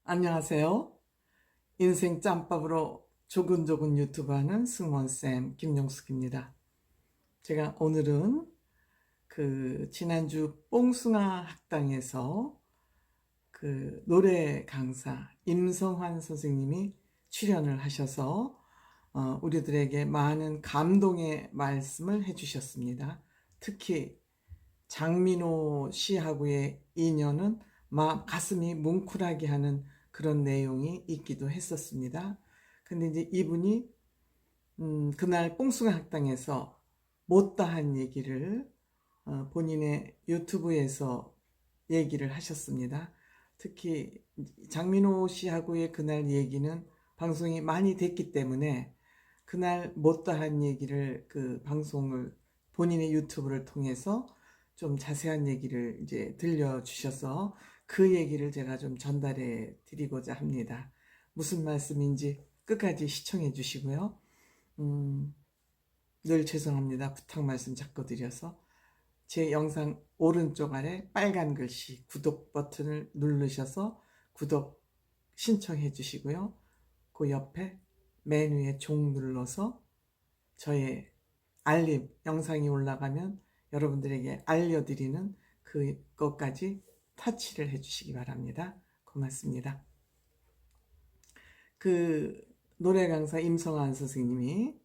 안녕하세요. 인생 짬밥으로 조근조근 유튜브 하는 승무원쌤 김용숙입니다. 제가 오늘은 지난주 뽕숭아 학당에서 노래 강사 임성환 선생님이 출연을 하셔서 우리들에게 많은 감동의 말씀을 해주셨습니다. 특히 장민호 씨하고의 인연은 가슴이 뭉클하게 하는 그런 내용이 있기도 했었습니다. 근데 이제 이분이 그날 뽕숭아 학당에서 못다한 얘기를 본인의 유튜브에서 얘기를 하셨습니다. 특히 장민호 씨하고의 그날 얘기는 방송이 많이 됐기 때문에 그날 못다한 얘기를 방송을 본인의 유튜브를 통해서 좀 자세한 얘기를 이제 들려주셔서 그 얘기를 제가 좀 전달해 드리고자 합니다. 무슨 말씀인지 끝까지 시청해 주시고요. 늘 죄송합니다. 부탁 말씀 자꾸 드려서. 제 영상 오른쪽 아래 빨간 글씨 구독 버튼을 누르셔서 구독 신청해 주시고요. 그 옆에 맨 위에 종 눌러서 저의 알림 영상이 올라가면 여러분들에게 알려드리는 그것까지 터치를 해주시기 바랍니다. 고맙습니다. 노래 강사 임성환 선생님이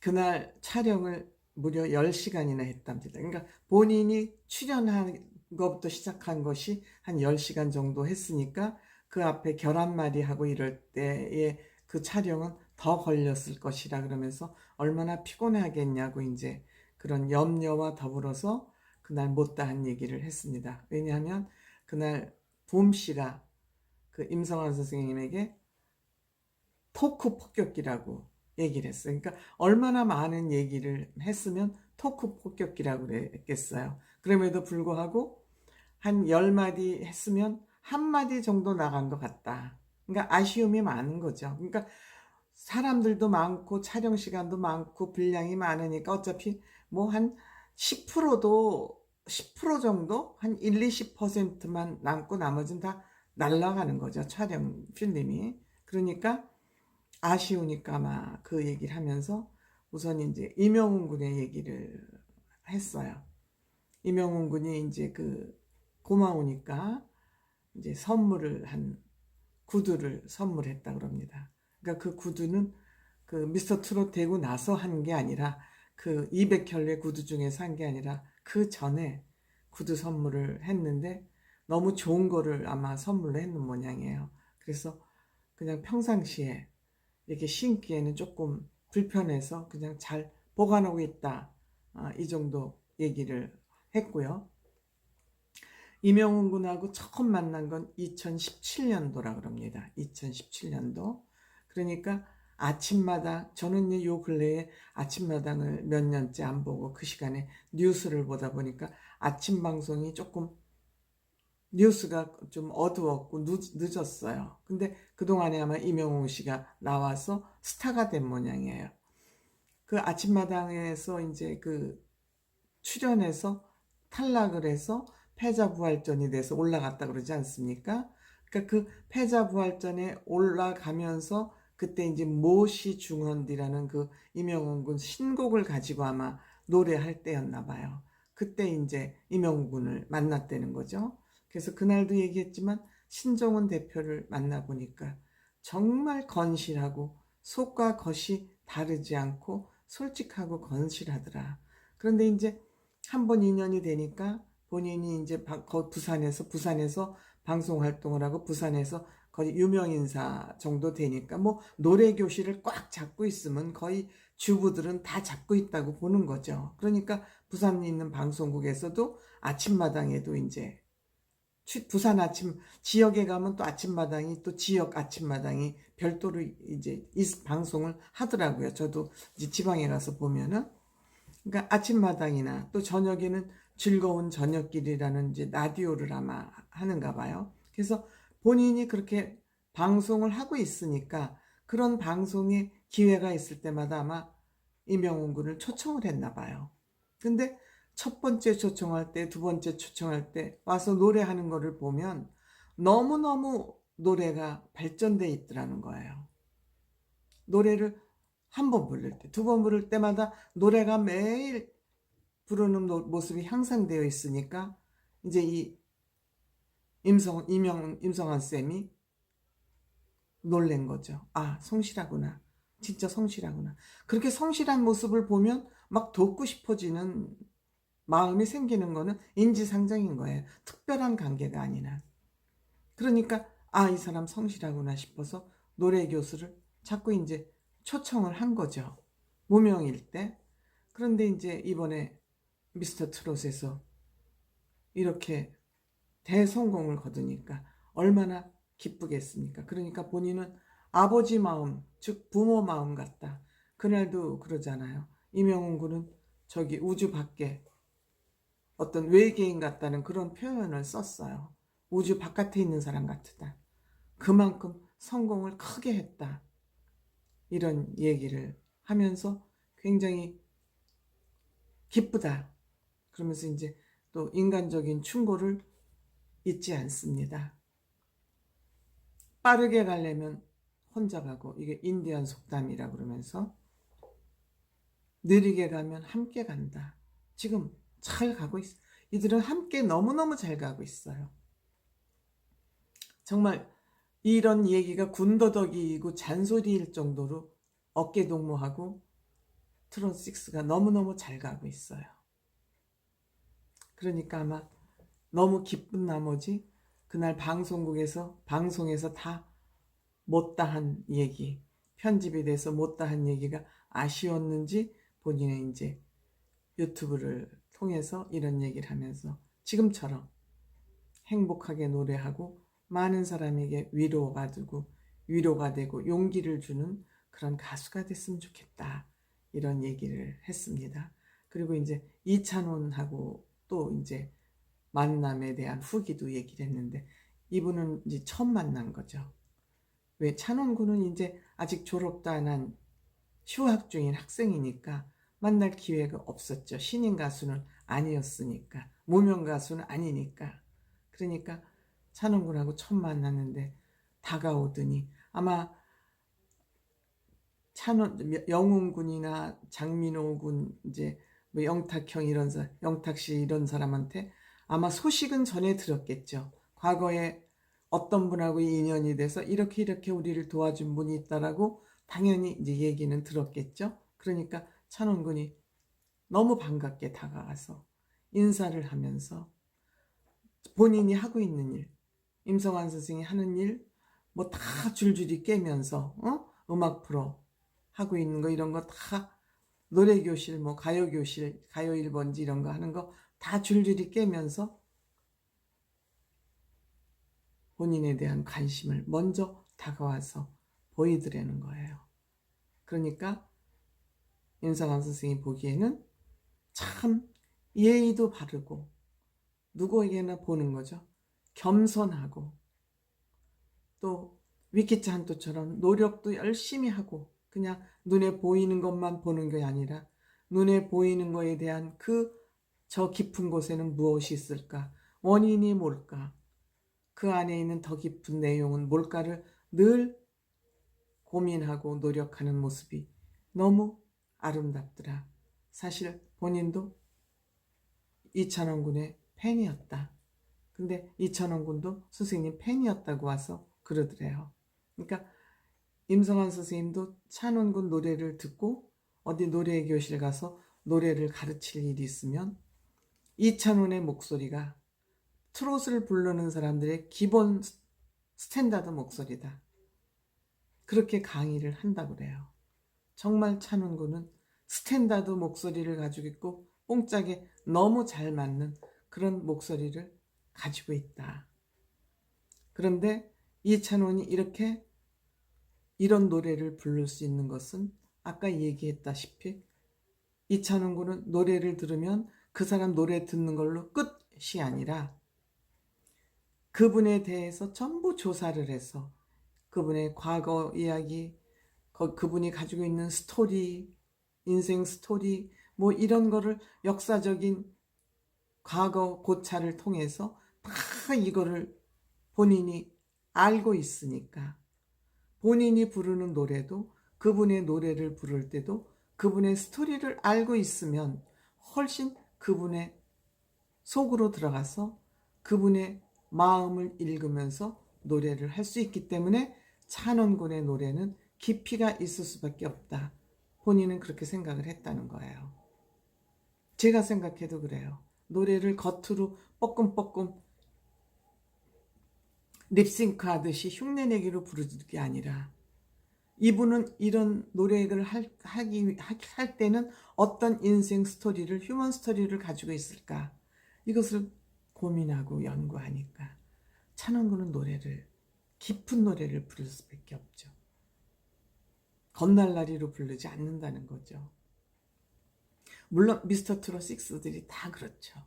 그날 촬영을 무려 10시간이나 했답니다. 그러니까 본인이 출연한 것부터 시작한 것이 한 10시간 정도 했으니까 그 앞에 결혼말이 하고 이럴 때의 그 촬영은 더 걸렸을 것이라 그러면서 얼마나 피곤하겠냐고 이제 그런 염려와 더불어서 그날 못다한 얘기를 했습니다. 왜냐하면 그날 봄씨가 임성환 선생님에게 토크 폭격기라고 얘기를 했어요. 그러니까 얼마나 많은 얘기를 했으면 토크 폭격기라고 그랬겠어요. 그럼에도 불구하고 한 10마디 했으면 한 마디 정도 나간 것 같다. 그러니까 아쉬움이 많은 거죠. 그러니까 사람들도 많고 촬영 시간도 많고 분량이 많으니까 어차피 뭐 한 10%도 10% 정도 한 1, 20%만 남고 나머지는 다 날아가는 거죠. 촬영 필름이. 그러니까 아쉬우니까 막 그 얘기를 하면서 우선 이제 이명훈 군의 얘기를 했어요. 이명훈 군이 이제 고마우니까 이제 구두를 선물했다 그럽니다. 그러니까 그 구두는 미스터 트롯 되고 나서 한 게 아니라 200켤레 구두 중에서 한 게 아니라 그 전에 구두 선물을 했는데 너무 좋은 거를 아마 선물로 했는 모양이에요. 그래서 그냥 평상시에 이렇게 신기에는 조금 불편해서 그냥 잘 보관하고 있다. 이 정도 얘기를 했고요. 이명훈 군하고 처음 만난 건 2017년도라 그럽니다. 2017년도. 그러니까 아침마당, 저는 요 근래에 아침마당을 몇 년째 안 보고 그 시간에 뉴스를 보다 보니까 아침 방송이 조금 뉴스가 좀 어두웠고 늦었어요. 근데 그동안에 아마 이명웅 씨가 나와서 스타가 된 모양이에요. 아침마당에서 이제 출연해서 탈락을 해서 패자부활전이 돼서 올라갔다 그러지 않습니까? 그러니까 패자부활전에 올라가면서 그때 이제 모시 중헌디라는 이명웅 군 신곡을 가지고 아마 노래할 때였나 봐요. 그때 이제 이명웅 군을 만났다는 거죠. 그래서 그날도 얘기했지만 신정훈 대표를 만나보니까 정말 건실하고 속과 겉이 다르지 않고 솔직하고 건실하더라. 그런데 이제 한 번 인연이 되니까 본인이 이제 부산에서 방송 활동을 하고 부산에서 거의 유명인사 정도 되니까 뭐 노래 교실을 꽉 잡고 있으면 거의 주부들은 다 잡고 있다고 보는 거죠. 그러니까 부산에 있는 방송국에서도 아침마당에도 이제 부산 아침 지역에 가면 또 아침마당이 또 지역 아침마당이 별도로 이제 이 방송을 하더라고요. 저도 이제 지방에 가서 보면은 그러니까 아침마당이나 또 저녁에는 즐거운 저녁길이라는 이제 라디오를 아마 하는가 봐요. 그래서 본인이 그렇게 방송을 하고 있으니까 그런 방송에 기회가 있을 때마다 아마 이명훈 군을 초청을 했나 봐요. 근데 첫 번째 초청할 때, 두 번째 초청할 때 와서 노래하는 거를 보면 너무너무 노래가 발전돼 있더라는 거예요. 노래를 한 번 부를 때, 두 번 부를 때마다 노래가 매일 부르는 모습이 향상되어 있으니까 이제 이 임성환 쌤이 놀란 거죠. 아, 성실하구나. 진짜 성실하구나. 그렇게 성실한 모습을 보면 막 돕고 싶어지는 마음이 생기는 거는 인지상정인 거예요. 특별한 관계가 아니라. 그러니까 아, 이 사람 성실하구나 싶어서 노래 교수를 자꾸 이제 초청을 한 거죠. 무명일 때. 그런데 이제 이번에 미스터 트롯에서 이렇게 대성공을 거두니까 얼마나 기쁘겠습니까? 그러니까 본인은 아버지 마음, 즉 부모 마음 같다. 그날도 그러잖아요. 이명웅 군은 저기 우주 밖에 어떤 외계인 같다는 그런 표현을 썼어요. 우주 바깥에 있는 사람 같다. 그만큼 성공을 크게 했다. 이런 얘기를 하면서 굉장히 기쁘다. 그러면서 이제 또 인간적인 충고를 잊지 않습니다. 빠르게 가려면 혼자 가고, 이게 인디안 속담이라 그러면서 느리게 가면 함께 간다. 지금 잘 가고 있어. 이들은 함께 너무너무 잘 가고 있어요. 정말 이런 얘기가 군더더기이고 잔소리일 정도로 어깨동무하고 트롯6가 너무너무 잘 가고 있어요. 그러니까 아마 너무 기쁜 나머지 그날 방송에서 다 못다한 얘기, 편집이 돼서 못다한 얘기가 아쉬웠는지 본인의 이제 유튜브를 통해서 이런 얘기를 하면서 지금처럼 행복하게 노래하고 많은 사람에게 위로가 되고 용기를 주는 그런 가수가 됐으면 좋겠다. 이런 얘기를 했습니다. 그리고 이제 이찬원하고 또 이제 만남에 대한 후기도 얘기를 했는데 이분은 이제 처음 만난 거죠. 왜 찬원 군은 이제 아직 졸업도 안 한 휴학 중인 학생이니까 만날 기회가 없었죠. 신인 가수는 아니었으니까. 무명 가수는 아니니까. 그러니까 찬원 군하고 처음 만났는데 다가오더니 아마 영웅 군이나 장민호 군, 이제 뭐 영탁 씨 이런 사람한테 아마 소식은 전해 들었겠죠. 과거에 어떤 분하고 인연이 돼서 이렇게 우리를 도와준 분이 있다라고 당연히 이제 얘기는 들었겠죠. 그러니까 찬원 군이 너무 반갑게 다가가서 인사를 하면서 본인이 하고 있는 일, 임성환 선생이 하는 일, 뭐 다 줄줄이 깨면서, 음악 프로 하고 있는 거, 이런 거 다 노래교실, 뭐 가요교실, 가요 1번지 이런 거 하는 거 다 줄줄이 깨면서 본인에 대한 관심을 먼저 다가와서 보이더라는 거예요. 그러니까 임성환 선생이 보기에는 참 예의도 바르고 누구에게나 보는 거죠. 겸손하고 또 위키트 한토처럼 노력도 열심히 하고 그냥 눈에 보이는 것만 보는 게 아니라 눈에 보이는 거에 대한 저 깊은 곳에는 무엇이 있을까? 원인이 뭘까? 그 안에 있는 더 깊은 내용은 뭘까를 늘 고민하고 노력하는 모습이 너무 아름답더라. 사실 본인도 이찬원 군의 팬이었다. 근데 이찬원 군도 선생님 팬이었다고 와서 그러더래요. 그러니까 임성환 선생님도 찬원 군 노래를 듣고 어디 노래 교실 가서 노래를 가르칠 일이 있으면 이찬원의 목소리가 트롯을 부르는 사람들의 기본 스탠다드 목소리다. 그렇게 강의를 한다고 그래요. 정말 찬원 군은 스탠다드 목소리를 가지고 있고 뽕짝에 너무 잘 맞는 그런 목소리를 가지고 있다. 그런데 이찬원이 이런 노래를 부를 수 있는 것은 아까 얘기했다시피 이찬원 군은 노래를 들으면 그 사람 노래 듣는 걸로 끝이 아니라 그분에 대해서 전부 조사를 해서 그분의 과거 이야기, 그분이 가지고 있는 스토리, 인생 스토리, 뭐 이런 거를 역사적인 과거 고찰을 통해서 다 이거를 본인이 알고 있으니까 본인이 부르는 노래도 그분의 노래를 부를 때도 그분의 스토리를 알고 있으면 훨씬 그분의 속으로 들어가서 그분의 마음을 읽으면서 노래를 할 수 있기 때문에 찬원군의 노래는 깊이가 있을 수밖에 없다. 본인은 그렇게 생각을 했다는 거예요. 제가 생각해도 그래요. 노래를 겉으로 뻐끔뻐끔 립싱크 하듯이 흉내내기로 부르는 게 아니라 이분은 이런 노래를 할 때는 어떤 인생 스토리를, 휴먼 스토리를 가지고 있을까? 이것을 고민하고 연구하니까 찬원군은 노래를, 깊은 노래를 부를 수밖에 없죠. 건날라리로 부르지 않는다는 거죠. 물론 미스터 트롯 6들이 다 그렇죠.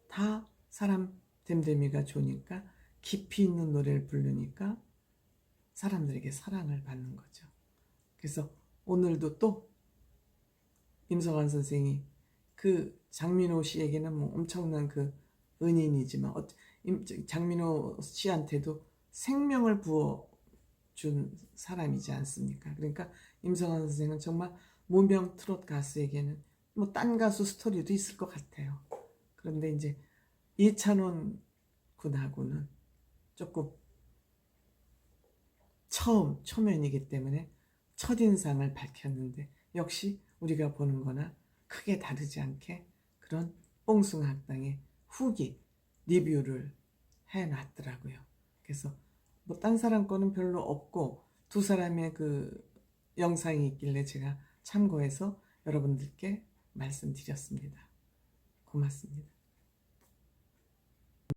다 사람 됨됨이가 좋으니까 깊이 있는 노래를 부르니까 사람들에게 사랑을 받는 거죠. 그래서 오늘도 또 임성환 선생이 그 장민호 씨에게는 뭐 엄청난 그 은인이지만 장민호 씨한테도 생명을 부어준 사람이지 않습니까? 그러니까 임성환 선생은 정말 무명 트롯 가수에게는 뭐 딴 가수 스토리도 있을 것 같아요. 그런데 이제 이찬원 군하고는 조금 초면이기 때문에 첫인상을 밝혔는데 역시 우리가 보는 거나 크게 다르지 않게 그런 뽕숭아학당의 후기 리뷰를 해놨더라고요. 그래서 뭐 딴 사람 거는 별로 없고 두 사람의 그 영상이 있길래 제가 참고해서 여러분들께 말씀드렸습니다. 고맙습니다.